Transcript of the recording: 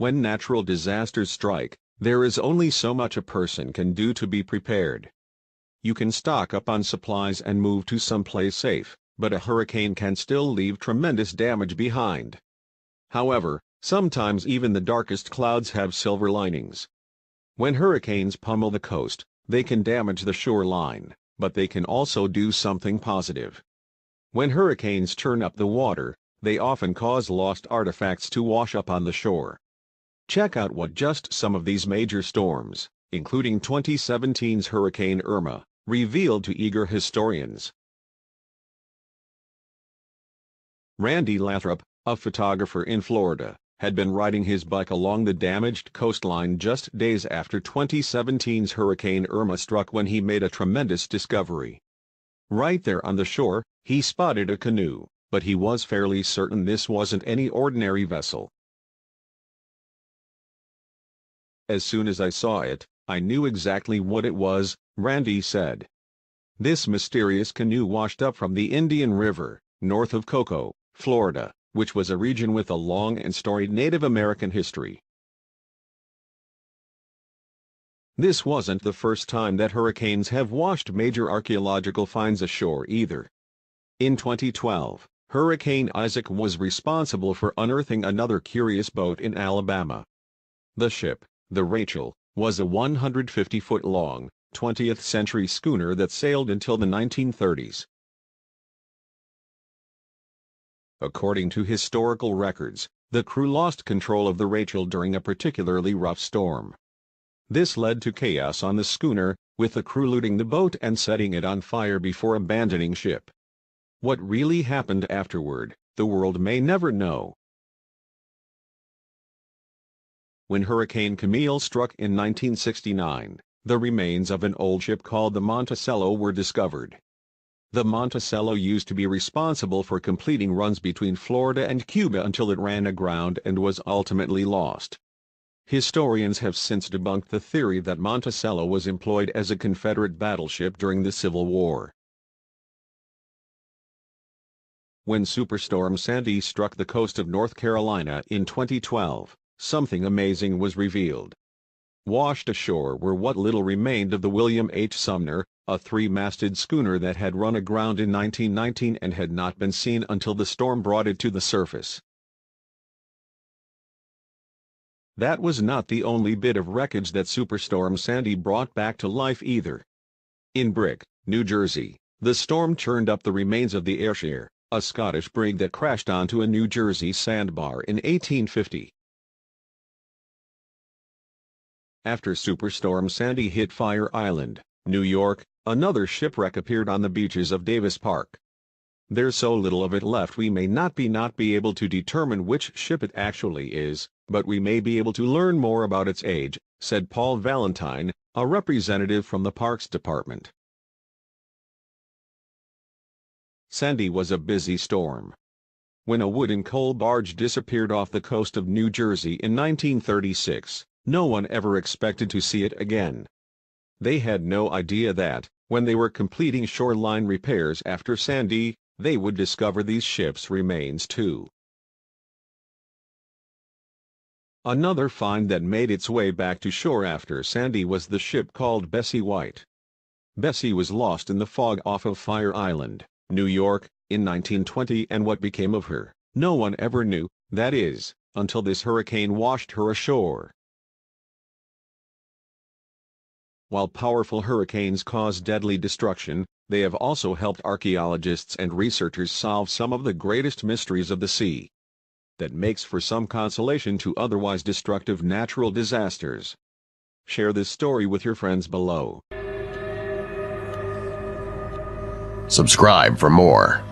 When natural disasters strike, there is only so much a person can do to be prepared. You can stock up on supplies and move to someplace safe, but a hurricane can still leave tremendous damage behind. However, sometimes even the darkest clouds have silver linings. When hurricanes pummel the coast, they can damage the shoreline, but they can also do something positive. When hurricanes churn up the water, they often cause lost artifacts to wash up on the shore. Check out what just some of these major storms, including 2017's Hurricane Irma, revealed to eager historians. Randy Lathrop, a photographer in Florida, had been riding his bike along the damaged coastline just days after 2017's Hurricane Irma struck when he made a tremendous discovery. Right there on the shore, he spotted a canoe, but he was fairly certain this wasn't any ordinary vessel. "As soon as I saw it, I knew exactly what it was," Randy said. This mysterious canoe washed up from the Indian River, north of Cocoa, Florida, which was a region with a long and storied Native American history. This wasn't the first time that hurricanes have washed major archaeological finds ashore either. In 2012, Hurricane Isaac was responsible for unearthing another curious boat in Alabama. The ship, the Rachel, was a 150-foot-long, 20th-century schooner that sailed until the 1930s. According to historical records, the crew lost control of the Rachel during a particularly rough storm. This led to chaos on the schooner, with the crew looting the boat and setting it on fire before abandoning ship. What really happened afterward, the world may never know. When Hurricane Camille struck in 1969, the remains of an old ship called the Monticello were discovered. The Monticello used to be responsible for completing runs between Florida and Cuba until it ran aground and was ultimately lost. Historians have since debunked the theory that Monticello was employed as a Confederate battleship during the Civil War. When Superstorm Sandy struck the coast of North Carolina in 2012, something amazing was revealed. Washed ashore were what little remained of the William H. Sumner, a three-masted schooner that had run aground in 1919 and had not been seen until the storm brought it to the surface. That was not the only bit of wreckage that Superstorm Sandy brought back to life either. In Brick, New Jersey, the storm churned up the remains of the Ashore, a Scottish brig that crashed onto a New Jersey sandbar in 1850. After Superstorm Sandy hit Fire Island, New York, another shipwreck appeared on the beaches of Davis Park. There's so little of it left we may not be able to determine which ship it actually is, but we may be able to learn more about its age, said Paul Valentine, a representative from the Parks Department. Sandy was a busy storm. When a wooden coal barge disappeared off the coast of New Jersey in 1936, no one ever expected to see it again. They had no idea that, when they were completing shoreline repairs after Sandy, they would discover these ships' remains too. Another find that made its way back to shore after Sandy was the ship called Bessie White. Bessie was lost in the fog off of Fire Island, New York, in 1920, and what became of her, no one ever knew, that is, until this hurricane washed her ashore. While powerful hurricanes cause deadly destruction, they have also helped archaeologists and researchers solve some of the greatest mysteries of the sea. That makes for some consolation to otherwise destructive natural disasters. Share this story with your friends below. Subscribe for more.